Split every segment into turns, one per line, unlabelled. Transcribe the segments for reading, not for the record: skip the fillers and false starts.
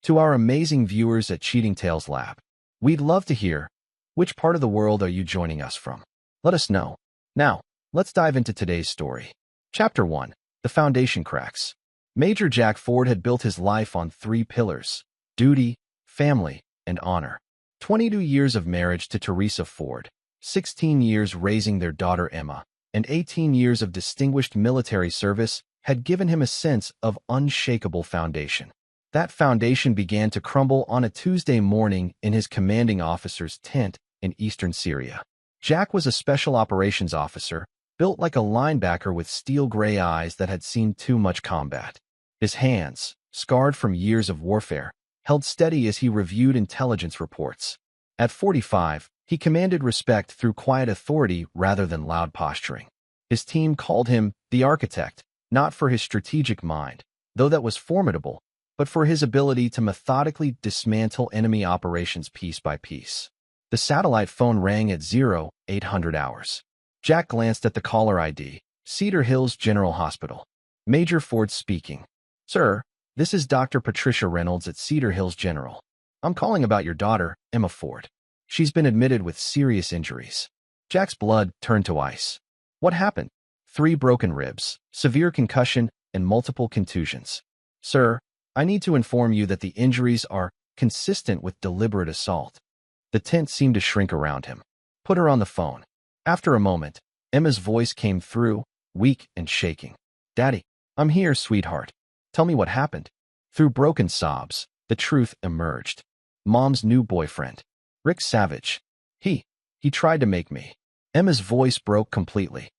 To our amazing viewers at Cheating Tales Lab, we'd love to hear, which part of the world are you joining us from? Let us know. Now, let's dive into today's story. Chapter 1. The Foundation Cracks. Major Jack Ford had built his life on 3 pillars: duty, family, and honor. 22 years of marriage to Teresa Ford, 16 years raising their daughter Emma, and 18 years of distinguished military service had given him a sense of unshakable foundation. That foundation began to crumble on a Tuesday morning in his commanding officer's tent in eastern Syria. Jack was a special operations officer, built like a linebacker with steel gray eyes that had seen too much combat. His hands, scarred from years of warfare, held steady as he reviewed intelligence reports. At 45, he commanded respect through quiet authority rather than loud posturing. His team called him the architect, not for his strategic mind, though that was formidable, but for his ability to methodically dismantle enemy operations piece by piece. The satellite phone rang at 0800 hours. Jack glanced at the caller ID, Cedar Hills General Hospital. Major Ford speaking. Sir, this is Dr. Patricia Reynolds at Cedar Hills General. I'm calling about your daughter, Emma Ford. She's been admitted with serious injuries. Jack's blood turned to ice. What happened? 3 broken ribs, severe concussion, and multiple contusions. Sir, I need to inform you that the injuries are consistent with deliberate assault. The tent seemed to shrink around him. Put her on the phone. After a moment, Emma's voice came through, weak and shaking. Daddy, I'm here, sweetheart. Tell me what happened. Through broken sobs, the truth emerged. Mom's new boyfriend, Rick Savage. He tried to make me. Emma's voice broke completely.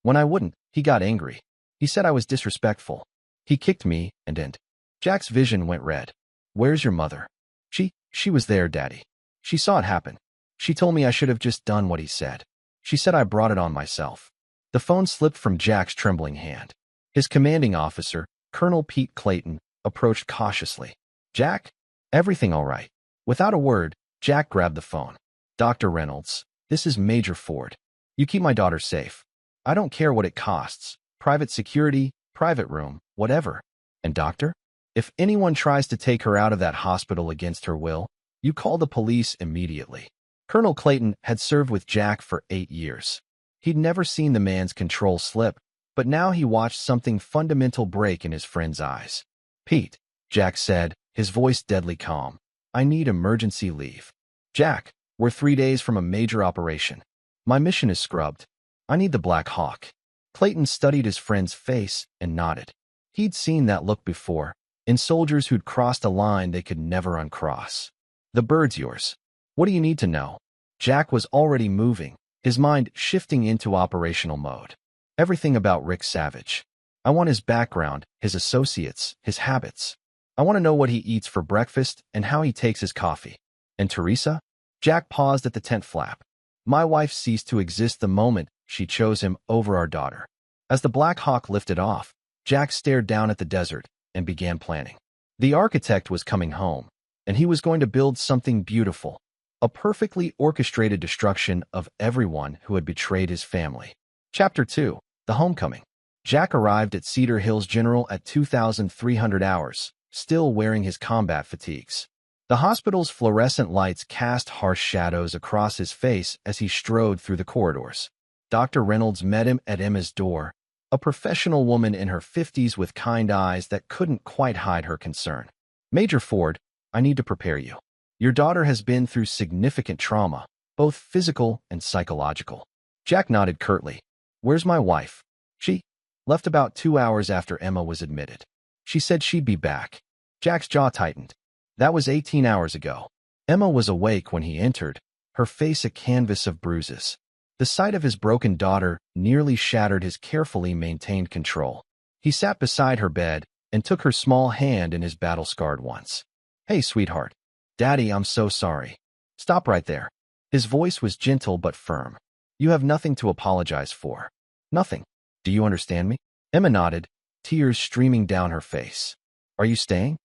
When I wouldn't, he got angry. He said I was disrespectful. He kicked me and Jack's vision went red. Where's your mother? She was there, Daddy. She saw it happen. She told me I should have just done what he said. She said I brought it on myself. The phone slipped from Jack's trembling hand. His commanding officer, Colonel Pete Clayton, approached cautiously. Jack? Everything all right? Without a word, Jack grabbed the phone. Dr. Reynolds, this is Major Ford. You keep my daughter safe. I don't care what it costs. Private security, private room, whatever. And doctor? If anyone tries to take her out of that hospital against her will, you call the police immediately. Colonel Clayton had served with Jack for 8 years. He'd never seen the man's control slip, but now he watched something fundamental break in his friend's eyes. Pete, Jack said, his voice deadly calm. I need emergency leave. Jack, we're 3 days from a major operation. My mission is scrubbed. I need the Black Hawk. Clayton studied his friend's face and nodded. He'd seen that look before, in soldiers who'd crossed a line they could never uncross. The bird's yours. What do you need to know? Jack was already moving, his mind shifting into operational mode. Everything about Rick Savage. I want his background, his associates, his habits. I want to know what he eats for breakfast and how he takes his coffee. And Teresa? Jack paused at the tent flap. My wife ceased to exist the moment she chose him over our daughter. As the Black Hawk lifted off, Jack stared down at the desert and began planning. The architect was coming home, and he was going to build something beautiful, a perfectly orchestrated destruction of everyone who had betrayed his family. Chapter 2. The Homecoming. Jack arrived at Cedar Hills General at 2,300 hours, still wearing his combat fatigues. The hospital's fluorescent lights cast harsh shadows across his face as he strode through the corridors. Dr. Reynolds met him at Emma's door, a professional woman in her 50s with kind eyes that couldn't quite hide her concern. Major Ford, I need to prepare you. Your daughter has been through significant trauma, both physical and psychological. Jack nodded curtly. Where's my wife? She left about 2 hours after Emma was admitted. She said she'd be back. Jack's jaw tightened. That was 18 hours ago. Emma was awake when he entered, her face a canvas of bruises. The sight of his broken daughter nearly shattered his carefully maintained control. He sat beside her bed and took her small hand in his battle-scarred ones. Hey, sweetheart. Daddy, I'm so sorry. Stop right there. His voice was gentle but firm. You have nothing to apologize for. Nothing. Do you understand me? Emma nodded, tears streaming down her face. Are you staying?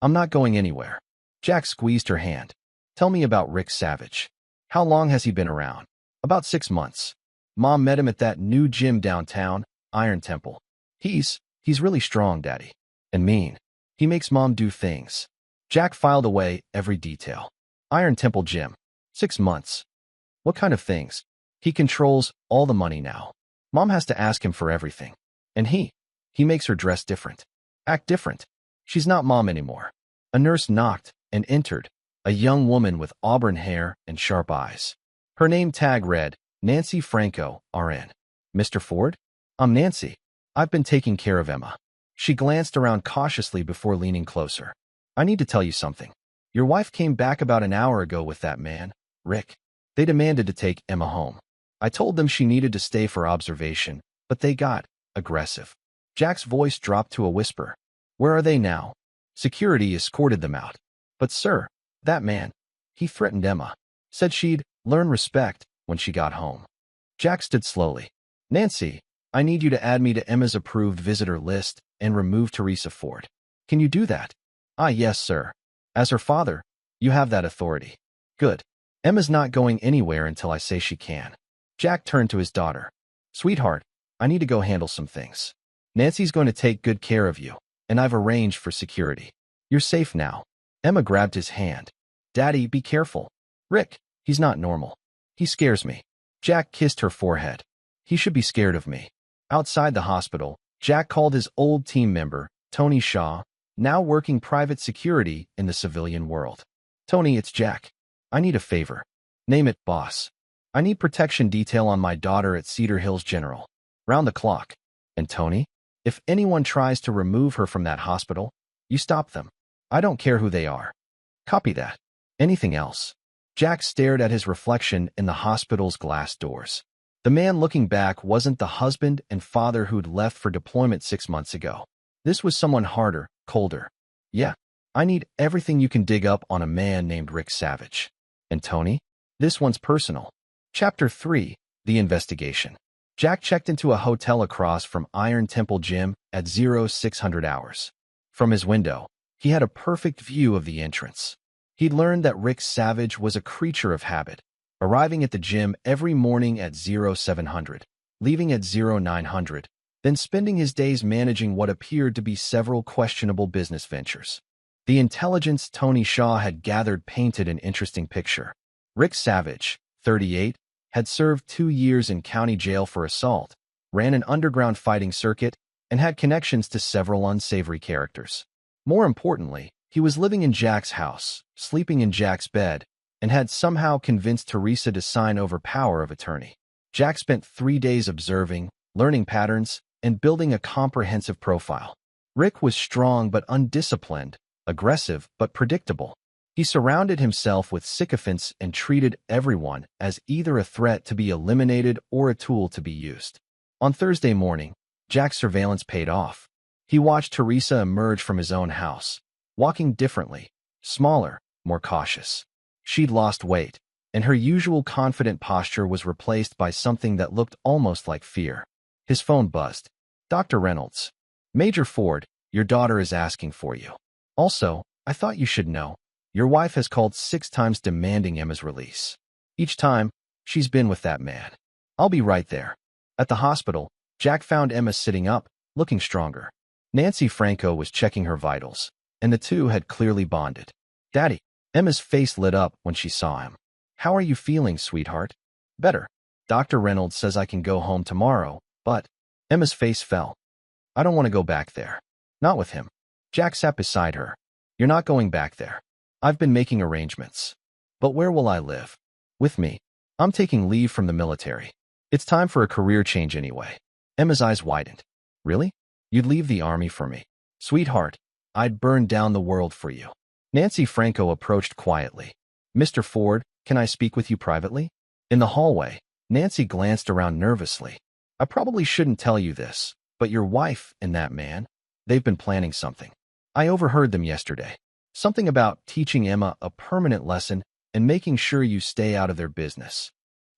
I'm not going anywhere. Jack squeezed her hand. Tell me about Rick Savage. How long has he been around? About 6 months. Mom met him at that new gym downtown, Iron Temple. He's really strong, Daddy. And mean. He makes Mom do things. Jack filed away every detail. Iron Temple Gym. 6 months. What kind of things? He controls all the money now. Mom has to ask him for everything. And he makes her dress different. Act different. She's not mom anymore. A nurse knocked and entered, a young woman with auburn hair and sharp eyes. Her name tag read, Nancy Franco, RN. Mr. Ford? I'm Nancy. I've been taking care of Emma. She glanced around cautiously before leaning closer. I need to tell you something. Your wife came back about an hour ago with that man, Rick. They demanded to take Emma home. I told them she needed to stay for observation, but they got aggressive. Jack's voice dropped to a whisper. Where are they now? Security escorted them out. But sir, that man, he threatened Emma. Said she'd learn respect when she got home. Jack stood slowly. Nancy, I need you to add me to Emma's approved visitor list and remove Teresa Ford. Can you do that? Ah, yes, sir. As her father, you have that authority. Good. Emma's not going anywhere until I say she can. Jack turned to his daughter. Sweetheart, I need to go handle some things. Nancy's going to take good care of you, and I've arranged for security. You're safe now. Emma grabbed his hand. Daddy, be careful. Rick, he's not normal. He scares me. Jack kissed her forehead. He should be scared of me. Outside the hospital, Jack called his old team member, Tony Shaw, now working private security in the civilian world. Tony, it's Jack. I need a favor. Name it, boss. I need protection detail on my daughter at Cedar Hills General. Round the clock. And Tony, if anyone tries to remove her from that hospital, you stop them. I don't care who they are. Copy that. Anything else? Jack stared at his reflection in the hospital's glass doors. The man looking back wasn't the husband and father who'd left for deployment 6 months ago. This was someone harder, colder. Yeah, I need everything you can dig up on a man named Rick Savage. And Tony? This one's personal. Chapter 3, The Investigation. Jack checked into a hotel across from Iron Temple Gym at 0600 hours. From his window, he had a perfect view of the entrance. He'd learned that Rick Savage was a creature of habit, arriving at the gym every morning at 0700, leaving at 0900, then spending his days managing what appeared to be several questionable business ventures. The intelligence Tony Shaw had gathered painted an interesting picture. Rick Savage, 38, had served 2 years in county jail for assault, ran an underground fighting circuit, and had connections to several unsavory characters. More importantly, he was living in Jack's house, sleeping in Jack's bed, and had somehow convinced Teresa to sign over power of attorney. Jack spent 3 days observing, learning patterns, and building a comprehensive profile. Rick was strong but undisciplined, aggressive but predictable. He surrounded himself with sycophants and treated everyone as either a threat to be eliminated or a tool to be used. On Thursday morning, Jack's surveillance paid off. He watched Teresa emerge from his own house, walking differently, smaller, more cautious. She'd lost weight, and her usual confident posture was replaced by something that looked almost like fear. His phone buzzed. Dr. Reynolds. Major Ford, your daughter is asking for you. Also, I thought you should know. Your wife has called 6 times demanding Emma's release. Each time, she's been with that man. I'll be right there. At the hospital, Jack found Emma sitting up, looking stronger. Nancy Franco was checking her vitals, and the two had clearly bonded. Daddy. Emma's face lit up when she saw him. How are you feeling, sweetheart? Better. Dr. Reynolds says I can go home tomorrow, but Emma's face fell. I don't want to go back there. Not with him. Jack sat beside her. You're not going back there. I've been making arrangements. But where will I live? With me. I'm taking leave from the military. It's time for a career change anyway. Emma's eyes widened. Really? You'd leave the army for me? Sweetheart, I'd burn down the world for you. Nancy Franco approached quietly. Mr. Ford, can I speak with you privately? In the hallway, Nancy glanced around nervously. I probably shouldn't tell you this, but your wife and that man, they've been planning something. I overheard them yesterday. Something about teaching Emma a permanent lesson and making sure you stay out of their business.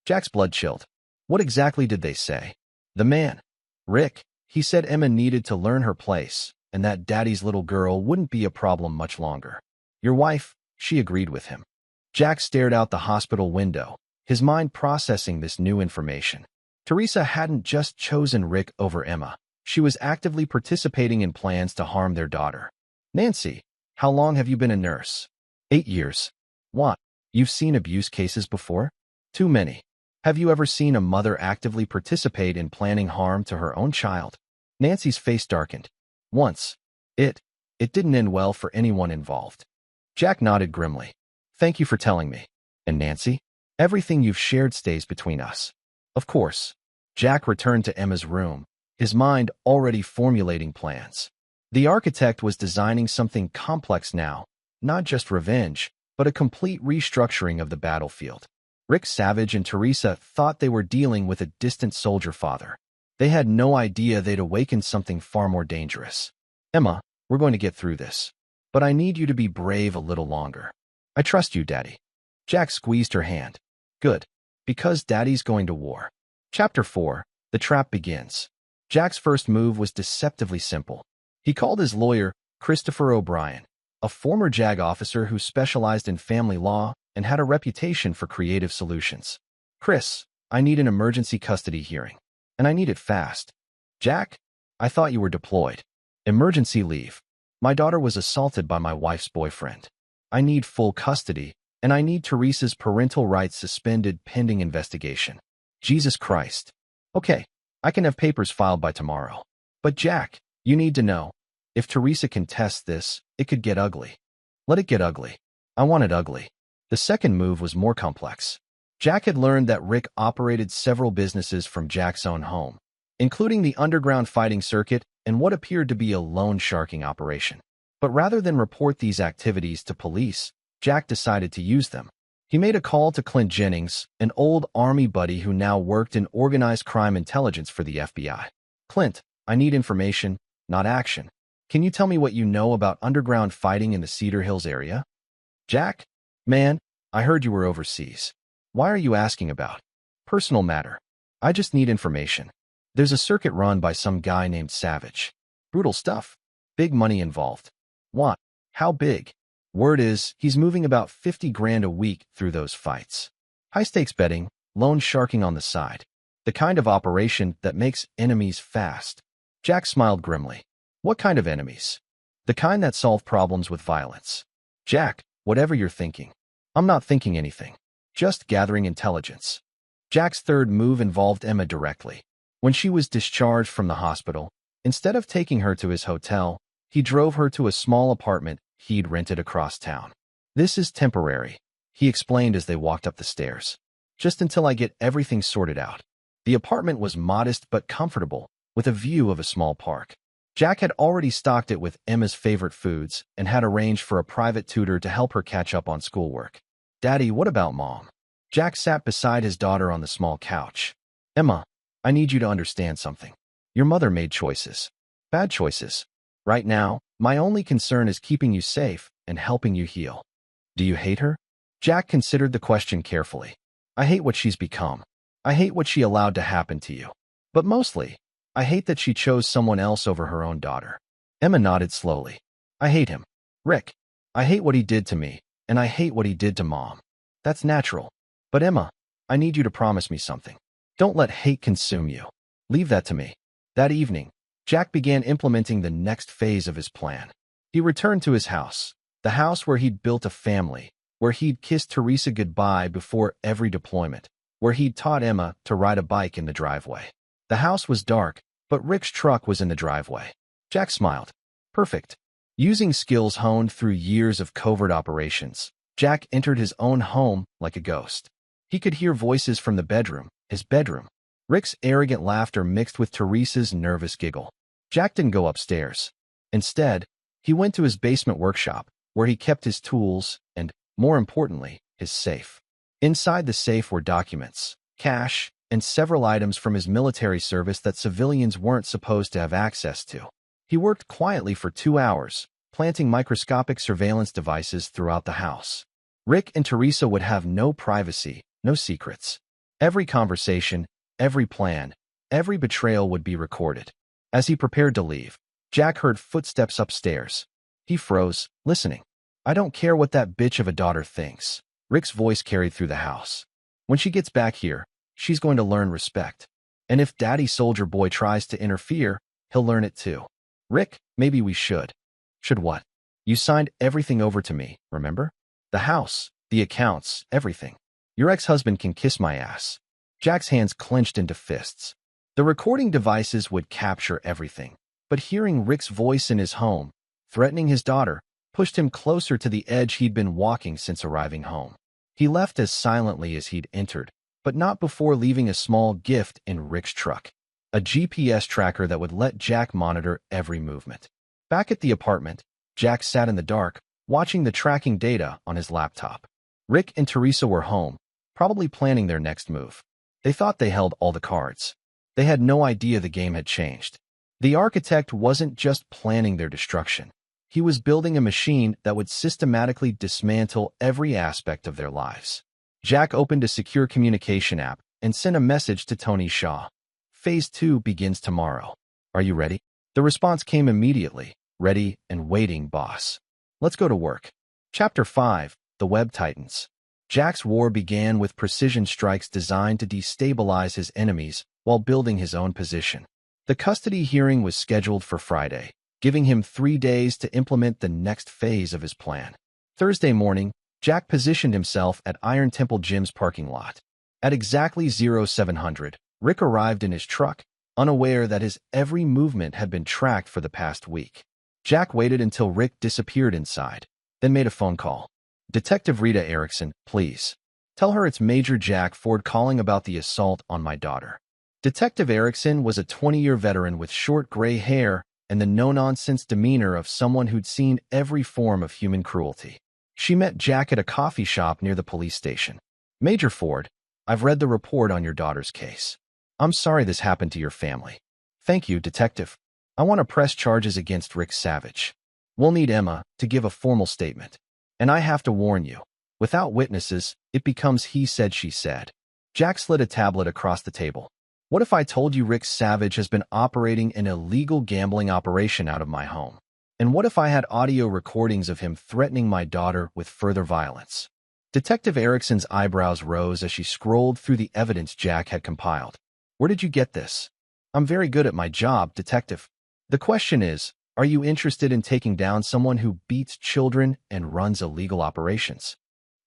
Jack's blood chilled. What exactly did they say? The man. Rick. He said Emma needed to learn her place, and that Daddy's little girl wouldn't be a problem much longer. Your wife, she agreed with him. Jack stared out the hospital window, his mind processing this new information. Teresa hadn't just chosen Rick over Emma. She was actively participating in plans to harm their daughter. Nancy, How long have you been a nurse? 8 years. What? You've seen abuse cases before? Too many. Have you ever seen a mother actively participate in planning harm to her own child? Nancy's face darkened. Once. It didn't end well for anyone involved. Jack nodded grimly. Thank you for telling me. And Nancy? Everything you've shared stays between us. Of course. Jack returned to Emma's room, his mind already formulating plans. The architect was designing something complex now, not just revenge, but a complete restructuring of the battlefield. Rick Savage and Teresa thought they were dealing with a distant soldier father. They had no idea they'd awakened something far more dangerous. Emma, we're going to get through this. But I need you to be brave a little longer. I trust you, Daddy. Jack squeezed her hand. Good. Because Daddy's going to war. Chapter 4. The trap begins. Jack's first move was deceptively simple. He called his lawyer, Christopher O'Brien, a former JAG officer who specialized in family law and had a reputation for creative solutions. Chris, I need an emergency custody hearing. And I need it fast. Jack, I thought you were deployed. Emergency leave. My daughter was assaulted by my wife's boyfriend. I need full custody, and I need Teresa's parental rights suspended pending investigation. Jesus Christ. Okay, I can have papers filed by tomorrow. But Jack, you need to know, if Teresa contests this, it could get ugly. Let it get ugly. I want it ugly. The second move was more complex. Jack had learned that Rick operated several businesses from Jack's own home, including the underground fighting circuit and what appeared to be a loan sharking operation. But rather than report these activities to police, Jack decided to use them. He made a call to Clint Jennings, an old Army buddy who now worked in organized crime intelligence for the FBI. Clint, I need information, not action. Can you tell me what you know about underground fighting in the Cedar Hills area? Jack? Man, I heard you were overseas. Why are you asking about? Personal matter. I just need information. There's a circuit run by some guy named Savage. Brutal stuff. Big money involved. What? How big? Word is, he's moving about 50 grand a week through those fights. High-stakes betting, loan sharking on the side. The kind of operation that makes enemies fast. Jack smiled grimly. What kind of enemies? The kind that solve problems with violence. Jack, whatever you're thinking. I'm not thinking anything. Just gathering intelligence. Jack's third move involved Emma directly. When she was discharged from the hospital, instead of taking her to his hotel, he drove her to a small apartment he'd rented across town. This is temporary, he explained as they walked up the stairs. Just until I get everything sorted out. The apartment was modest but comfortable, with a view of a small park. Jack had already stocked it with Emma's favorite foods and had arranged for a private tutor to help her catch up on schoolwork. Daddy, what about Mom? Jack sat beside his daughter on the small couch. Emma, I need you to understand something. Your mother made choices. Bad choices. Right now, my only concern is keeping you safe and helping you heal. Do you hate her? Jack considered the question carefully. I hate what she's become. I hate what she allowed to happen to you. But mostly, I hate that she chose someone else over her own daughter. Emma nodded slowly. I hate him. Rick. I hate what he did to me, and I hate what he did to Mom. That's natural. But Emma, I need you to promise me something. Don't let hate consume you. Leave that to me. That evening, Jack began implementing the next phase of his plan. He returned to his house, the house where he'd built a family, where he'd kissed Teresa goodbye before every deployment, where he'd taught Emma to ride a bike in the driveway. The house was dark, but Rick's truck was in the driveway. Jack smiled. Perfect. Using skills honed through years of covert operations, Jack entered his own home like a ghost. He could hear voices from the bedroom, his bedroom. Rick's arrogant laughter mixed with Teresa's nervous giggle. Jack didn't go upstairs. Instead, he went to his basement workshop, where he kept his tools and, more importantly, his safe. Inside the safe were documents, cash, and several items from his military service that civilians weren't supposed to have access to. He worked quietly for 2 hours, planting microscopic surveillance devices throughout the house. Rick and Teresa would have no privacy, no secrets. Every conversation, every plan, every betrayal would be recorded. As he prepared to leave, Jack heard footsteps upstairs. He froze, listening. I don't care what that bitch of a daughter thinks. Rick's voice carried through the house. When she gets back here, she's going to learn respect. And if Daddy Soldier Boy tries to interfere, he'll learn it too. Rick, maybe we should. Should what? You signed everything over to me, remember? The house, the accounts, everything. Your ex-husband can kiss my ass. Jack's hands clenched into fists. The recording devices would capture everything, but hearing Rick's voice in his home, threatening his daughter, pushed him closer to the edge he'd been walking since arriving home. He left as silently as he'd entered, but not before leaving a small gift in Rick's truck, a GPS tracker that would let Jack monitor every movement. Back at the apartment, Jack sat in the dark, watching the tracking data on his laptop. Rick and Teresa were home, probably planning their next move. They thought they held all the cards. They had no idea the game had changed. The architect wasn't just planning their destruction. He was building a machine that would systematically dismantle every aspect of their lives. Jack opened a secure communication app and sent a message to Tony Shaw. Phase 2 begins tomorrow. Are you ready? The response came immediately. Ready and waiting, boss. Let's go to work. Chapter 5, The Web Titans. Jack's war began with precision strikes designed to destabilize his enemies while building his own position. The custody hearing was scheduled for Friday, giving him 3 days to implement the next phase of his plan. Thursday morning, Jack positioned himself at Iron Temple Gym's parking lot. At exactly 0700, Rick arrived in his truck, unaware that his every movement had been tracked for the past week. Jack waited until Rick disappeared inside, then made a phone call. Detective Rita Erickson, please. Tell her it's Major Jack Ford calling about the assault on my daughter. Detective Erickson was a 20-year veteran with short gray hair and the no-nonsense demeanor of someone who'd seen every form of human cruelty. She met Jack at a coffee shop near the police station. Major Ford, I've read the report on your daughter's case. I'm sorry this happened to your family. Thank you, Detective. I want to press charges against Rick Savage. We'll need Emma to give a formal statement. And I have to warn you, without witnesses, it becomes he said, she said. Jack slid a tablet across the table. What if I told you Rick Savage has been operating an illegal gambling operation out of my home? And what if I had audio recordings of him threatening my daughter with further violence? Detective Erickson's eyebrows rose as she scrolled through the evidence Jack had compiled. Where did you get this? I'm very good at my job, Detective. The question is, are you interested in taking down someone who beats children and runs illegal operations?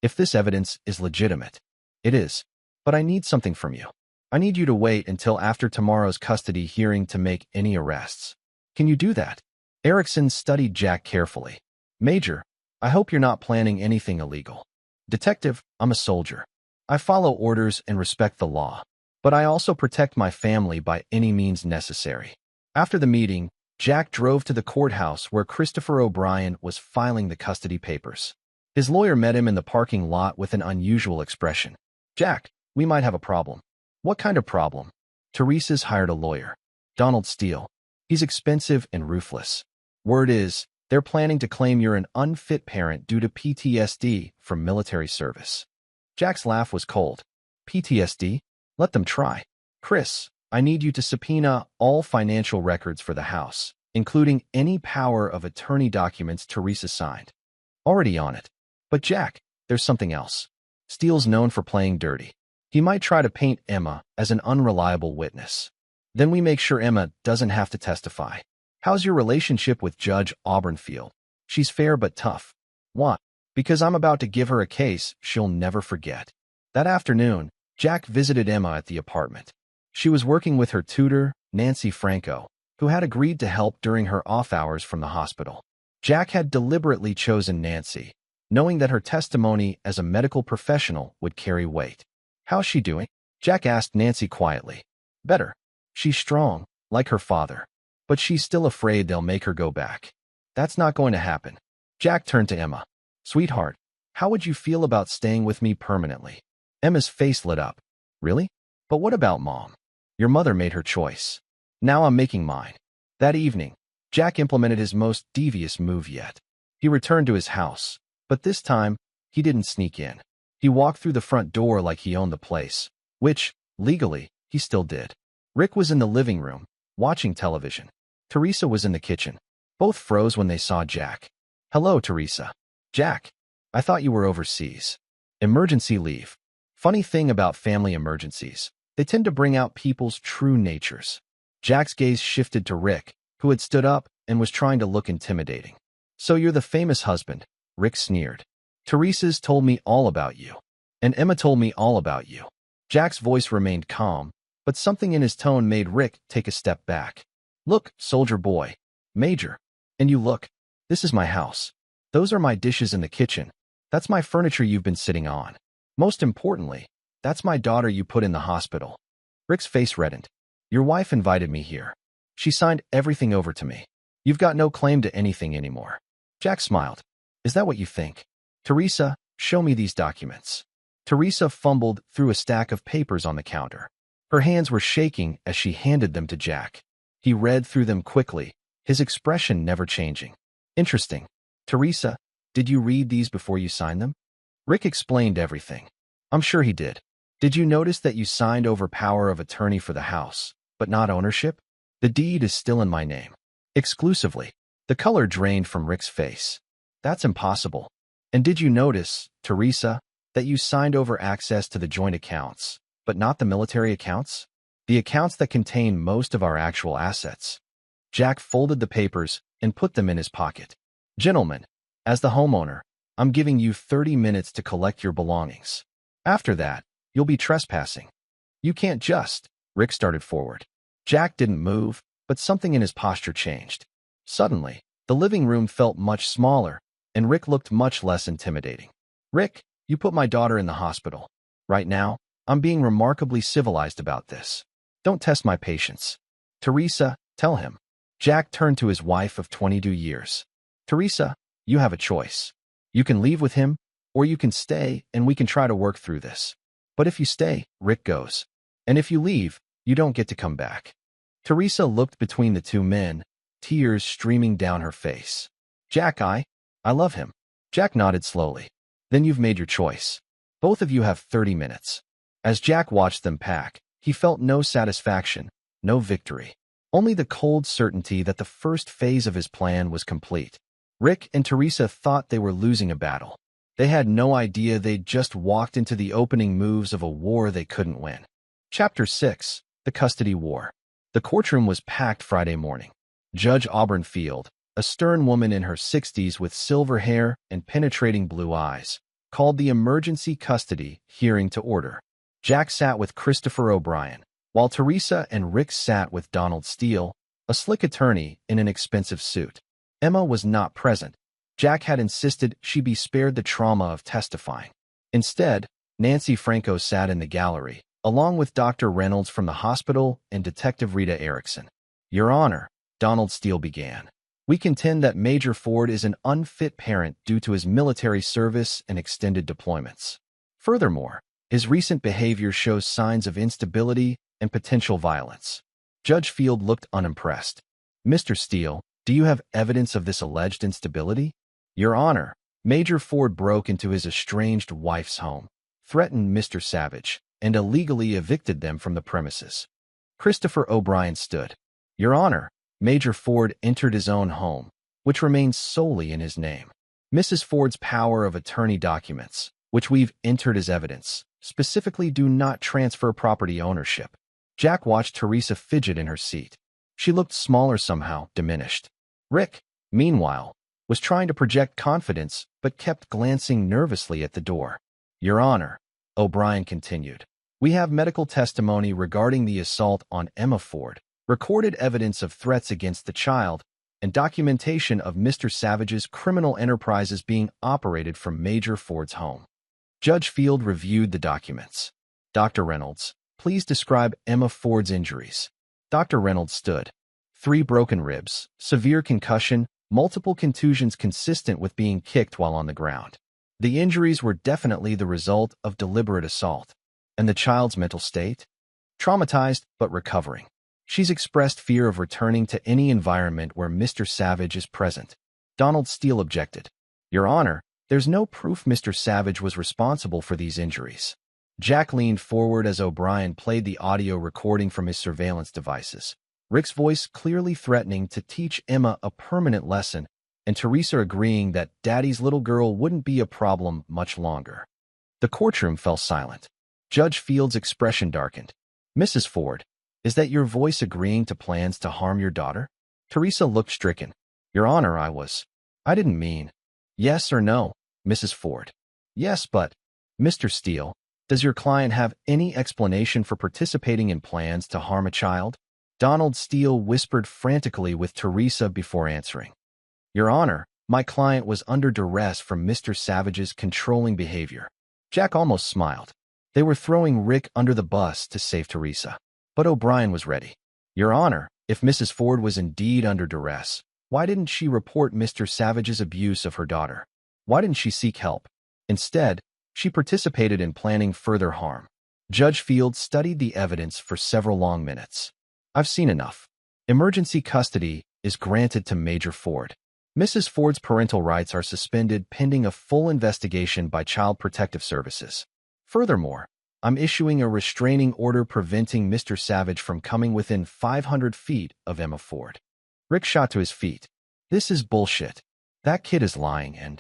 If this evidence is legitimate, it is. But I need something from you. I need you to wait until after tomorrow's custody hearing to make any arrests. Can you do that? Erickson studied Jack carefully. Major, I hope you're not planning anything illegal. Detective, I'm a soldier. I follow orders and respect the law. But I also protect my family by any means necessary. After the meeting, Jack drove to the courthouse where Christopher O'Brien was filing the custody papers. His lawyer met him in the parking lot with an unusual expression. Jack, we might have a problem. What kind of problem? Teresa's hired a lawyer. Donald Steele. He's expensive and ruthless. Word is, they're planning to claim you're an unfit parent due to PTSD from military service. Jack's laugh was cold. PTSD? Let them try. Chris, I need you to subpoena all financial records for the house, including any power of attorney documents Teresa signed. Already on it. But Jack, there's something else. Steele's known for playing dirty. He might try to paint Emma as an unreliable witness. Then we make sure Emma doesn't have to testify. How's your relationship with Judge Auburnfield? She's fair but tough. Why? Because I'm about to give her a case she'll never forget. That afternoon, Jack visited Emma at the apartment. She was working with her tutor, Nancy Franco, who had agreed to help during her off hours from the hospital. Jack had deliberately chosen Nancy, knowing that her testimony as a medical professional would carry weight. How's she doing? Jack asked Nancy quietly. Better. She's strong, like her father. But she's still afraid they'll make her go back. That's not going to happen. Jack turned to Emma. Sweetheart, how would you feel about staying with me permanently? Emma's face lit up. Really? But what about Mom? Your mother made her choice. Now I'm making mine. That evening, Jack implemented his most devious move yet. He returned to his house, but this time, he didn't sneak in. He walked through the front door like he owned the place, which, legally, he still did. Rick was in the living room, watching television. Teresa was in the kitchen. Both froze when they saw Jack. Hello, Teresa. Jack, I thought you were overseas. Emergency leave. Funny thing about family emergencies, they tend to bring out people's true natures. Jack's gaze shifted to Rick, who had stood up and was trying to look intimidating. So you're the famous husband, Rick sneered. Teresa's told me all about you. And Emma told me all about you. Jack's voice remained calm, but something in his tone made Rick take a step back. Look, soldier boy. Major. And you look. This is my house. Those are my dishes in the kitchen. That's my furniture you've been sitting on. Most importantly, that's my daughter you put in the hospital. Rick's face reddened. Your wife invited me here. She signed everything over to me. You've got no claim to anything anymore. Jack smiled. Is that what you think? Teresa, show me these documents. Teresa fumbled through a stack of papers on the counter. Her hands were shaking as she handed them to Jack. He read through them quickly, his expression never changing. Interesting. Teresa, did you read these before you signed them? Rick explained everything. I'm sure he did. Did you notice that you signed over power of attorney for the house, but not ownership? The deed is still in my name. Exclusively. The color drained from Rick's face. That's impossible. And did you notice, Teresa, that you signed over access to the joint accounts, but not the military accounts? The accounts that contain most of our actual assets. Jack folded the papers and put them in his pocket. Gentlemen, as the homeowner, I'm giving you 30 minutes to collect your belongings. After that, you'll be trespassing. You can't just. Rick started forward. Jack didn't move, but something in his posture changed. Suddenly, the living room felt much smaller, and Rick looked much less intimidating. Rick, you put my daughter in the hospital. Right now, I'm being remarkably civilized about this. Don't test my patience. Teresa, tell him. Jack turned to his wife of 22 years. Teresa, you have a choice. You can leave with him, or you can stay and we can try to work through this. But if you stay, Rick goes. And if you leave, you don't get to come back. Teresa looked between the two men, tears streaming down her face. Jack, I love him. Jack nodded slowly. Then you've made your choice. Both of you have 30 minutes. As Jack watched them pack, he felt no satisfaction, no victory. Only the cold certainty that the first phase of his plan was complete. Rick and Teresa thought they were losing a battle. They had no idea they'd just walked into the opening moves of a war they couldn't win. Chapter 6. The Custody War. The courtroom was packed Friday morning. Judge Auburn Field, a stern woman in her 60s with silver hair and penetrating blue eyes, called the emergency custody hearing to order. Jack sat with Christopher O'Brien, while Teresa and Rick sat with Donald Steele, a slick attorney in an expensive suit. Emma was not present. Jack had insisted she be spared the trauma of testifying. Instead, Nancy Franco sat in the gallery, along with Dr. Reynolds from the hospital and Detective Rita Erickson. Your Honor, Donald Steele began. We contend that Major Ford is an unfit parent due to his military service and extended deployments. Furthermore, his recent behavior shows signs of instability and potential violence. Judge Field looked unimpressed. Mr. Steele, do you have evidence of this alleged instability? Your Honor, Major Ford broke into his estranged wife's home, threatened Mr. Savage, and illegally evicted them from the premises. Christopher O'Brien stood. Your Honor, Major Ford entered his own home, which remains solely in his name. Mrs. Ford's power of attorney documents, which we've entered as evidence, specifically do not transfer property ownership. Jack watched Teresa fidget in her seat. She looked smaller somehow, diminished. Rick, meanwhile, was trying to project confidence but kept glancing nervously at the door. Your Honor, O'Brien continued, we have medical testimony regarding the assault on Emma Ford, recorded evidence of threats against the child, and documentation of Mr. Savage's criminal enterprises being operated from Major Ford's home. Judge Field reviewed the documents. Dr. Reynolds, please describe Emma Ford's injuries. Dr. Reynolds stood. 3 broken ribs, severe concussion, multiple contusions consistent with being kicked while on the ground. The injuries were definitely the result of deliberate assault. And the child's mental state? Traumatized, but recovering. She's expressed fear of returning to any environment where Mr. Savage is present. Donald Steele objected. Your Honor, there's no proof Mr. Savage was responsible for these injuries. Jack leaned forward as O'Brien played the audio recording from his surveillance devices. Rick's voice clearly threatening to teach Emma a permanent lesson, and Teresa agreeing that Daddy's little girl wouldn't be a problem much longer. The courtroom fell silent. Judge Field's expression darkened. Mrs. Ford, is that your voice agreeing to plans to harm your daughter? Teresa looked stricken. Your Honor, I was I didn't mean. Yes or no, Mrs. Ford? Yes, but, Mr. Steele, does your client have any explanation for participating in plans to harm a child? Donald Steele whispered frantically with Teresa before answering. Your Honor, my client was under duress from Mr. Savage's controlling behavior. Jack almost smiled. They were throwing Rick under the bus to save Teresa. But O'Brien was ready. Your Honor, if Mrs. Ford was indeed under duress, why didn't she report Mr. Savage's abuse of her daughter? Why didn't she seek help? Instead, she participated in planning further harm. Judge Field studied the evidence for several long minutes. I've seen enough. Emergency custody is granted to Major Ford. Mrs. Ford's parental rights are suspended pending a full investigation by Child Protective Services. Furthermore, I'm issuing a restraining order preventing Mr. Savage from coming within 500 feet of Emma Ford. Rick shot to his feet. This is bullshit. That kid is lying and…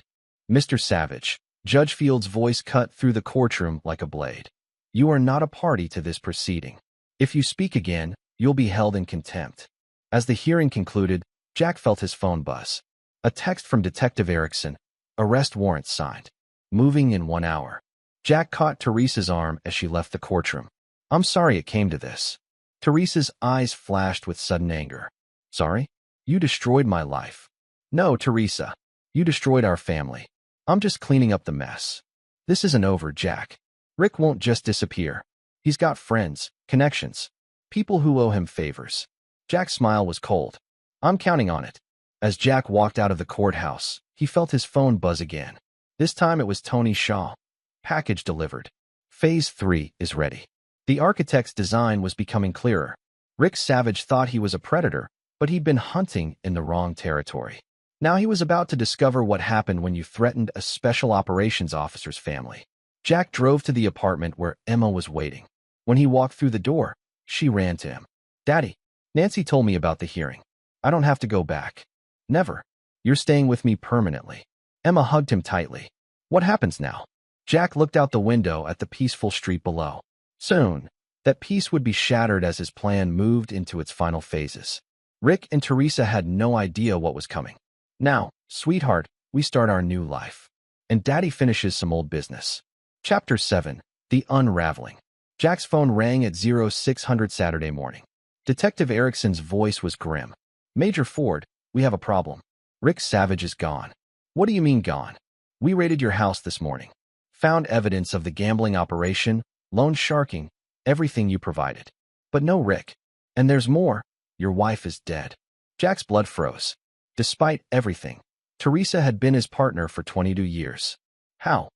Mr. Savage, Judge Field's voice cut through the courtroom like a blade. You are not a party to this proceeding. If you speak again, you'll be held in contempt. As the hearing concluded, Jack felt his phone buzz. A text from Detective Erickson. Arrest warrant signed. Moving in 1 hour. Jack caught Teresa's arm as she left the courtroom. I'm sorry it came to this. Teresa's eyes flashed with sudden anger. Sorry? You destroyed my life. No, Teresa. You destroyed our family. I'm just cleaning up the mess. This isn't over, Jack. Rick won't just disappear. He's got friends, connections, people who owe him favors. Jack's smile was cold. I'm counting on it. As Jack walked out of the courthouse, he felt his phone buzz again. This time it was Tony Shaw. Package delivered. Phase 3 is ready. The architect's design was becoming clearer. Rick Savage thought he was a predator, but he'd been hunting in the wrong territory. Now he was about to discover what happened when you threatened a special operations officer's family. Jack drove to the apartment where Emma was waiting. When he walked through the door, she ran to him. Daddy, Nancy told me about the hearing. I don't have to go back. Never. You're staying with me permanently. Emma hugged him tightly. What happens now? Jack looked out the window at the peaceful street below. Soon, that peace would be shattered as his plan moved into its final phases. Rick and Teresa had no idea what was coming. Now, sweetheart, we start our new life. And Daddy finishes some old business. Chapter 7. The Unraveling. Jack's phone rang at 0600 Saturday morning. Detective Erickson's voice was grim. Major Ford, we have a problem. Rick Savage is gone. What do you mean gone? We raided your house this morning. Found evidence of the gambling operation, loan sharking, everything you provided. But no Rick. And there's more. Your wife is dead. Jack's blood froze. Despite everything, Teresa had been his partner for 22 years. How?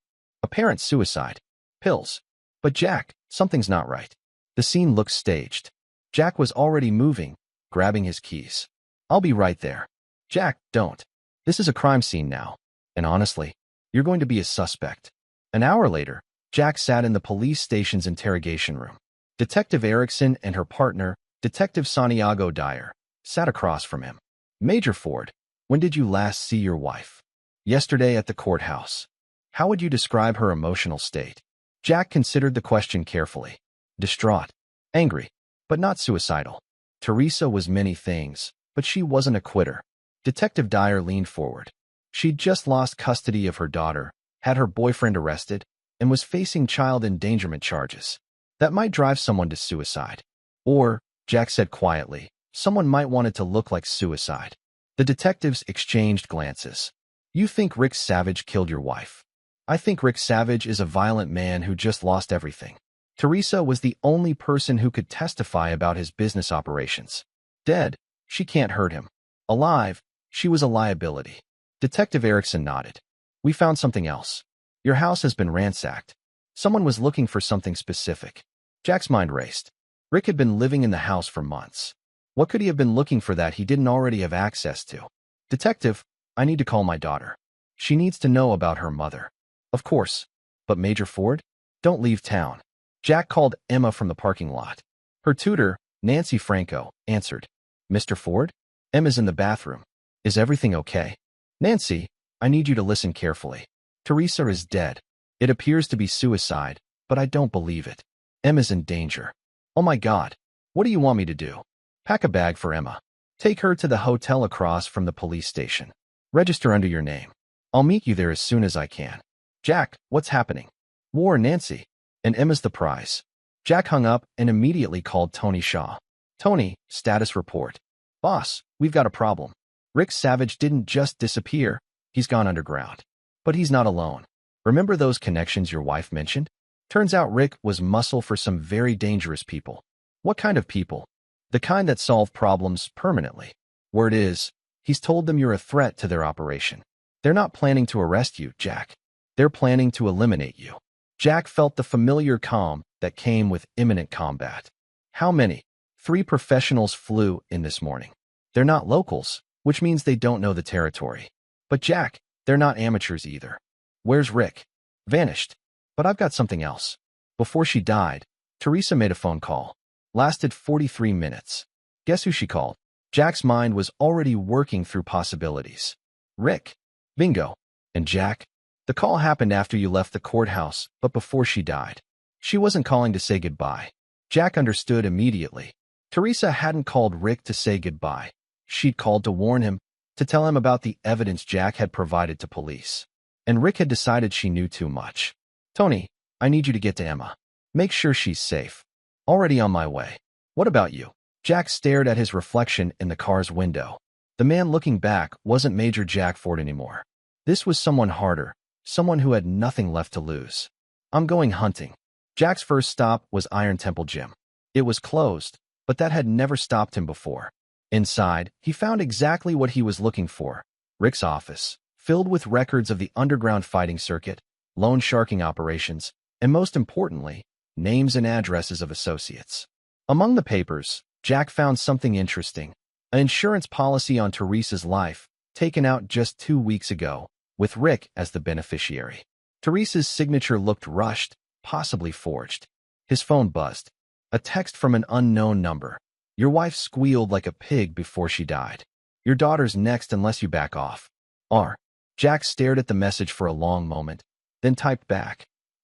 Apparent suicide. Pills. But Jack, something's not right. The scene looked staged. Jack was already moving, grabbing his keys. I'll be right there. Jack, don't. This is a crime scene now. And honestly, you're going to be a suspect. An hour later, Jack sat in the police station's interrogation room. Detective Erickson and her partner, Detective Santiago Dyer, sat across from him. Major Ford, when did you last see your wife? Yesterday at the courthouse. How would you describe her emotional state? Jack considered the question carefully. Distraught, angry, but not suicidal. Teresa was many things, but she wasn't a quitter. Detective Dyer leaned forward. She'd just lost custody of her daughter, had her boyfriend arrested, and was facing child endangerment charges. That might drive someone to suicide. Or, Jack said quietly, someone might want it to look like suicide. The detectives exchanged glances. You think Rick Savage killed your wife? I think Rick Savage is a violent man who just lost everything. Teresa was the only person who could testify about his business operations. Dead, she can't hurt him. Alive, she was a liability. Detective Erickson nodded. We found something else. Your house has been ransacked. Someone was looking for something specific. Jack's mind raced. Rick had been living in the house for months. What could he have been looking for that he didn't already have access to? Detective, I need to call my daughter. She needs to know about her mother. Of course. But Major Ford? Don't leave town. Jack called Emma from the parking lot. Her tutor, Nancy Franco, answered. Mr. Ford? Emma's in the bathroom. Is everything okay? Nancy, I need you to listen carefully. Teresa is dead. It appears to be suicide, but I don't believe it. Emma's in danger. Oh my God. What do you want me to do? Pack a bag for Emma. Take her to the hotel across from the police station. Register under your name. I'll meet you there as soon as I can. Jack, what's happening? War, Nancy. And Emma's the prize. Jack hung up and immediately called Tony Shaw. Tony, status report. Boss, we've got a problem. Rick Savage didn't just disappear. He's gone underground. But he's not alone. Remember those connections your wife mentioned? Turns out Rick was muscle for some very dangerous people. What kind of people? The kind that solve problems permanently. Word is, he's told them you're a threat to their operation. They're not planning to arrest you, Jack. They're planning to eliminate you. Jack felt the familiar calm that came with imminent combat. How many? 3 professionals flew in this morning. They're not locals, which means they don't know the territory. But Jack, they're not amateurs either. Where's Rick? Vanished. But I've got something else. Before she died, Teresa made a phone call. Lasted 43 minutes. Guess who she called? Jack's mind was already working through possibilities. Rick. Bingo. And Jack? The call happened after you left the courthouse, but before she died. She wasn't calling to say goodbye. Jack understood immediately. Teresa hadn't called Rick to say goodbye. She'd called to warn him, to tell him about the evidence Jack had provided to police. And Rick had decided she knew too much. Tony, I need you to get to Emma. Make sure she's safe. Already on my way. What about you? Jack stared at his reflection in the car's window. The man looking back wasn't Major Jack Ford anymore. This was someone harder, someone who had nothing left to lose. I'm going hunting. Jack's first stop was Iron Temple Gym. It was closed, but that had never stopped him before. Inside, he found exactly what he was looking for. Rick's office, filled with records of the underground fighting circuit, loan sharking operations, and most importantly, names and addresses of associates. Among the papers, Jack found something interesting. An insurance policy on Teresa's life, taken out just 2 weeks ago, with Rick as the beneficiary. Teresa's signature looked rushed, possibly forged. His phone buzzed. A text from an unknown number. Your wife squealed like a pig before she died. Your daughter's next unless you back off. R. Jack stared at the message for a long moment, then typed back.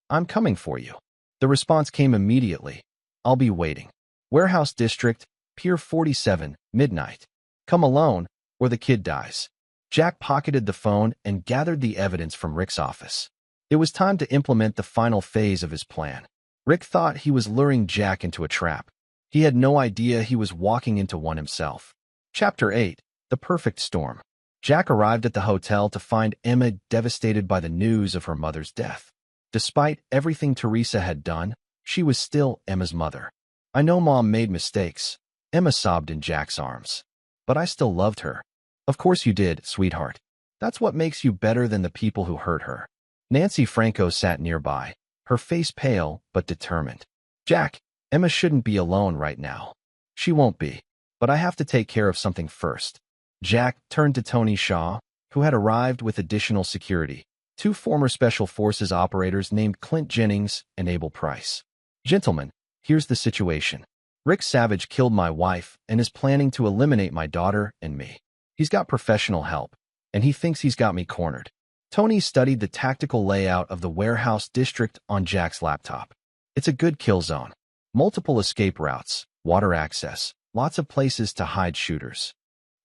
I'm coming for you. The response came immediately. I'll be waiting. Warehouse District, Pier 47, midnight. Come alone, or the kid dies. Jack pocketed the phone and gathered the evidence from Rick's office. It was time to implement the final phase of his plan. Rick thought he was luring Jack into a trap. He had no idea he was walking into one himself. Chapter 8. The Perfect Storm. Jack arrived at the hotel to find Emma devastated by the news of her mother's death. Despite everything Teresa had done, she was still Emma's mother. I know Mom made mistakes. Emma sobbed in Jack's arms. But I still loved her. Of course you did, sweetheart. That's what makes you better than the people who hurt her. Nancy Franco sat nearby, her face pale but determined. Jack, Emma shouldn't be alone right now. She won't be. But I have to take care of something first. Jack turned to Tony Shaw, who had arrived with additional security. 2 former Special Forces operators named Clint Jennings and Abel Price. Gentlemen, here's the situation. Rick Savage killed my wife and is planning to eliminate my daughter and me. He's got professional help, and he thinks he's got me cornered. Tony studied the tactical layout of the warehouse district on Jack's laptop. It's a good kill zone. Multiple escape routes, water access, lots of places to hide shooters.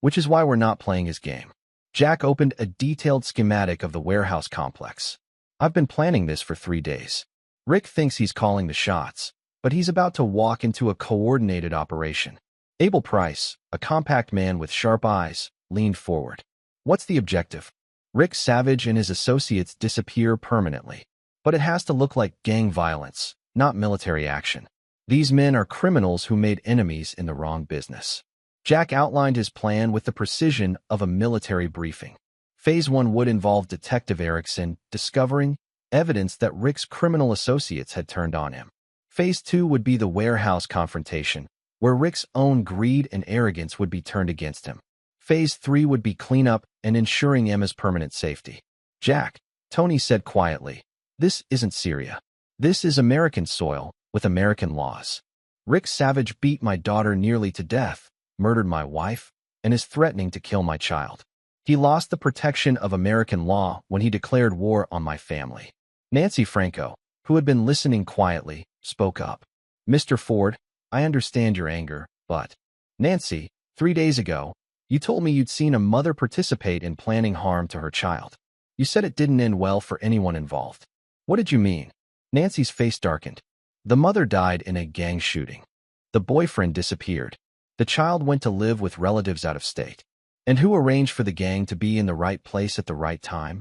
Which is why we're not playing his game. Jack opened a detailed schematic of the warehouse complex. I've been planning this for 3 days. Rick thinks he's calling the shots, but he's about to walk into a coordinated operation. Abel Price, a compact man with sharp eyes, leaned forward. What's the objective? Rick Savage and his associates disappear permanently. But it has to look like gang violence, not military action. These men are criminals who made enemies in the wrong business. Jack outlined his plan with the precision of a military briefing. Phase 1 would involve Detective Erickson discovering evidence that Rick's criminal associates had turned on him. Phase 2 would be the warehouse confrontation, where Rick's own greed and arrogance would be turned against him. Phase 3 would be cleanup and ensuring Emma's permanent safety. Jack, Tony said quietly, this isn't Syria. This is American soil, with American laws. Rick Savage beat my daughter nearly to death, murdered my wife, and is threatening to kill my child. He lost the protection of American law when he declared war on my family. Nancy Franco, who had been listening quietly, spoke up. Mr. Ford, I understand your anger, but... Nancy, 3 days ago, You told me you'd seen a mother participate in planning harm to her child. You said it didn't end well for anyone involved. What did you mean? Nancy's face darkened. The mother died in a gang shooting. The boyfriend disappeared. The child went to live with relatives out of state. And who arranged for the gang to be in the right place at the right time?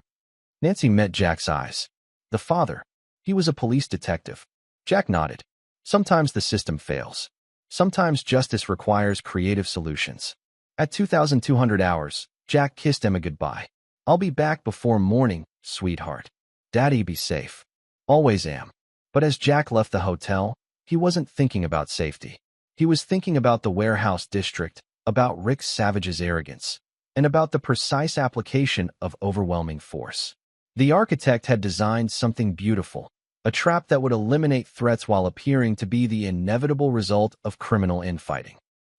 Nancy met Jack's eyes. The father. He was a police detective. Jack nodded. Sometimes the system fails. Sometimes justice requires creative solutions. At 2,200 hours, Jack kissed Emma goodbye. I'll be back before morning, sweetheart. Daddy, be safe. Always am. But as Jack left the hotel, he wasn't thinking about safety. He was thinking about the warehouse district, about Rick Savage's arrogance, and about the precise application of overwhelming force. The architect had designed something beautiful, a trap that would eliminate threats while appearing to be the inevitable result of criminal infighting.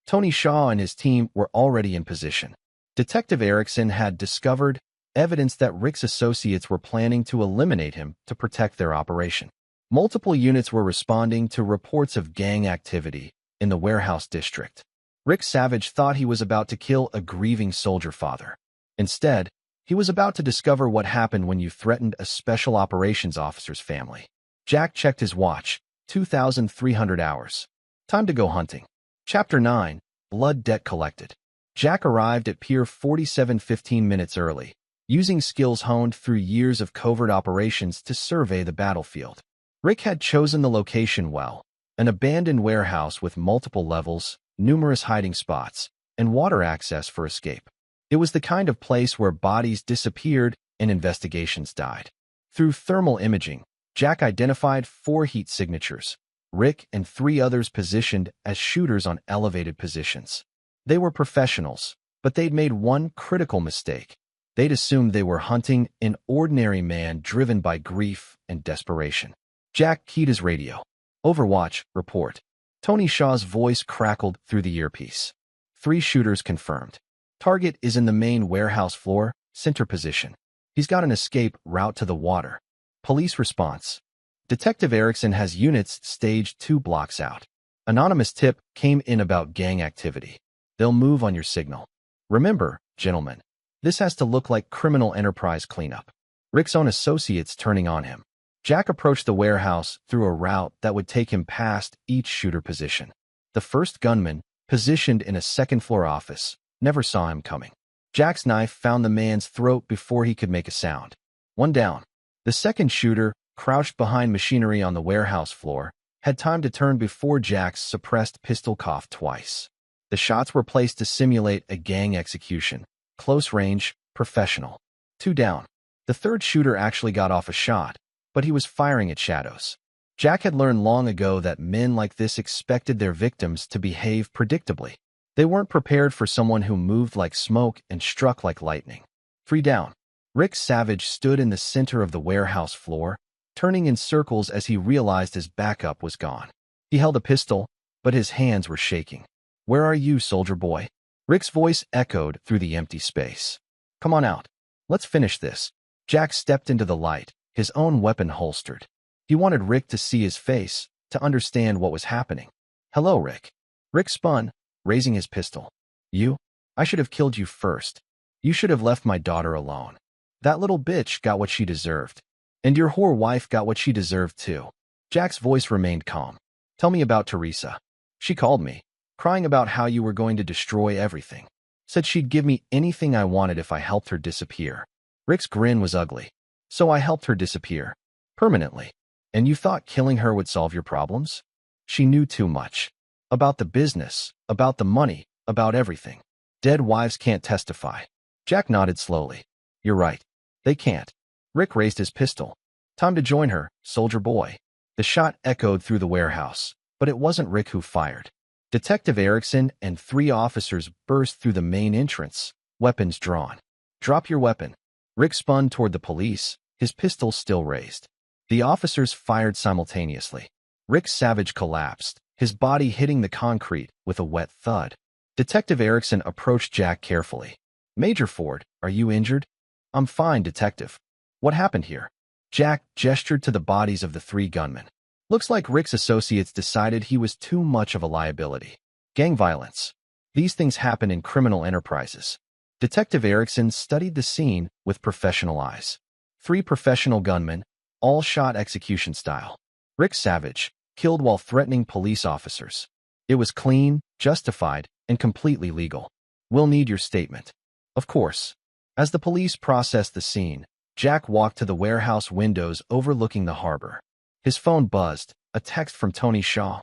Tony Shaw and his team were already in position. Detective Erickson had discovered evidence that Rick's associates were planning to eliminate him to protect their operation. Multiple units were responding to reports of gang activity in the warehouse district. Rick Savage thought he was about to kill a grieving soldier father. Instead, he was about to discover what happened when you threatened a special operations officer's family. Jack checked his watch. 2,300 hours. Time to go hunting. Chapter 9. Blood Debt Collected. Jack arrived at Pier 47 15 minutes early, using skills honed through years of covert operations to survey the battlefield. Rick had chosen the location well, an abandoned warehouse with multiple levels, numerous hiding spots, and water access for escape. It was the kind of place where bodies disappeared and investigations died. Through thermal imaging, Jack identified 4 heat signatures, Rick and 3 others positioned as shooters on elevated positions. They were professionals, but they'd made one critical mistake. They'd assumed they were hunting an ordinary man driven by grief and desperation. Jack keyed his radio. Overwatch, report. Tony Shaw's voice crackled through the earpiece. 3 shooters confirmed. Target is in the main warehouse floor, center position. He's got an escape route to the water. Police response. Detective Erickson has units staged 2 blocks out. Anonymous tip came in about gang activity. They'll move on your signal. Remember, gentlemen, this has to look like criminal enterprise cleanup. Rick's own associates turning on him. Jack approached the warehouse through a route that would take him past each shooter position. The first gunman, positioned in a second-floor office, never saw him coming. Jack's knife found the man's throat before he could make a sound. 1 down. The second shooter, crouched behind machinery on the warehouse floor, had time to turn before Jack's suppressed pistol coughed twice. The shots were placed to simulate a gang execution. Close range, professional. 2 down. The third shooter actually got off a shot, but he was firing at shadows. Jack had learned long ago that men like this expected their victims to behave predictably. They weren't prepared for someone who moved like smoke and struck like lightning. 3 down. Rick Savage stood in the center of the warehouse floor, turning in circles as he realized his backup was gone. He held a pistol, but his hands were shaking. Where are you, soldier boy? Rick's voice echoed through the empty space. Come on out. Let's finish this. Jack stepped into the light, his own weapon holstered. He wanted Rick to see his face, to understand what was happening. Hello, Rick. Rick spun, raising his pistol. You? I should have killed you first. You should have left my daughter alone. That little bitch got what she deserved. And your whore wife got what she deserved too. Jack's voice remained calm. Tell me about Teresa. She called me, crying about how you were going to destroy everything. Said she'd give me anything I wanted if I helped her disappear. Rick's grin was ugly. So I helped her disappear. Permanently. And you thought killing her would solve your problems? She knew too much. About the business, about the money, about everything. Dead wives can't testify. Jack nodded slowly. You're right. They can't. Rick raised his pistol. Time to join her, soldier boy. The shot echoed through the warehouse, but it wasn't Rick who fired. Detective Erickson and 3 officers burst through the main entrance, weapons drawn. Drop your weapon. Rick spun toward the police, his pistol still raised. The officers fired simultaneously. Rick Savage collapsed, his body hitting the concrete with a wet thud. Detective Erickson approached Jack carefully. Major Ford, are you injured? I'm fine, detective. What happened here? Jack gestured to the bodies of the 3 gunmen. Looks like Rick's associates decided he was too much of a liability. Gang violence. These things happen in criminal enterprises. Detective Erickson studied the scene with professional eyes. 3 professional gunmen, all shot execution style. Rick Savage, killed while threatening police officers. It was clean, justified, and completely legal. We'll need your statement. Of course. As the police processed the scene, Jack walked to the warehouse windows overlooking the harbor. His phone buzzed, a text from Tony Shaw.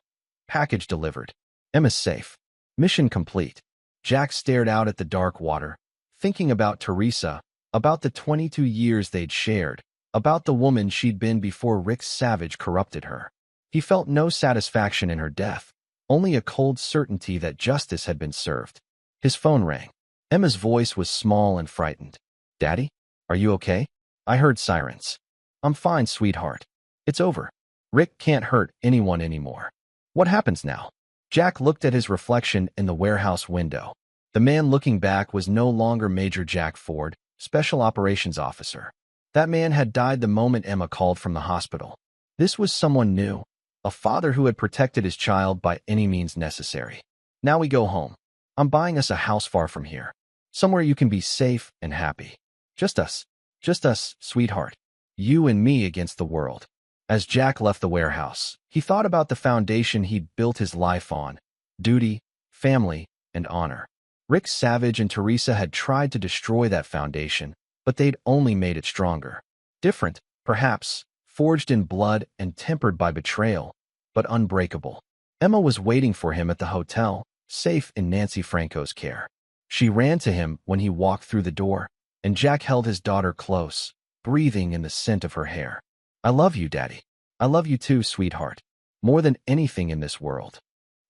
Package delivered. Emma's safe. Mission complete. Jack stared out at the dark water, thinking about Teresa, about the 22 years they'd shared, about the woman she'd been before Rick Savage corrupted her. He felt no satisfaction in her death, only a cold certainty that justice had been served. His phone rang. Emma's voice was small and frightened. "Daddy? Are you okay?" "I heard sirens." "I'm fine, sweetheart. It's over. Rick can't hurt anyone anymore." "What happens now?" Jack looked at his reflection in the warehouse window. The man looking back was no longer Major Jack Ford, Special Operations Officer. That man had died the moment Emma called from the hospital. This was someone new, a father who had protected his child by any means necessary. "Now we go home. I'm buying us a house far from here. Somewhere you can be safe and happy. Just us, sweetheart. You and me against the world." As Jack left the warehouse, he thought about the foundation he'd built his life on: duty, family, and honor. Rick Savage and Teresa had tried to destroy that foundation, but they'd only made it stronger. Different, perhaps, forged in blood and tempered by betrayal, but unbreakable. Emma was waiting for him at the hotel, safe in Nancy Franco's care. She ran to him when he walked through the door, and Jack held his daughter close, breathing in the scent of her hair. "I love you, Daddy. I love you too, sweetheart. More than anything in this world."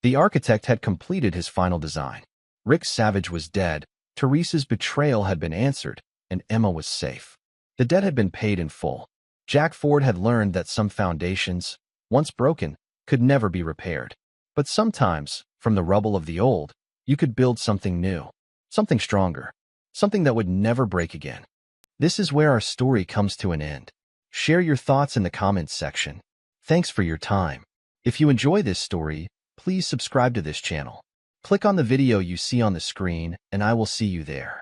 The architect had completed his final design. Rick Savage was dead, Teresa's betrayal had been answered, and Emma was safe. The debt had been paid in full. Jack Ford had learned that some foundations, once broken, could never be repaired. But sometimes, from the rubble of the old, you could build something new, something stronger, something that would never break again. This is where our story comes to an end. Share your thoughts in the comments section. Thanks for your time. If you enjoy this story, please subscribe to this channel. Click on the video you see on the screen, and I will see you there.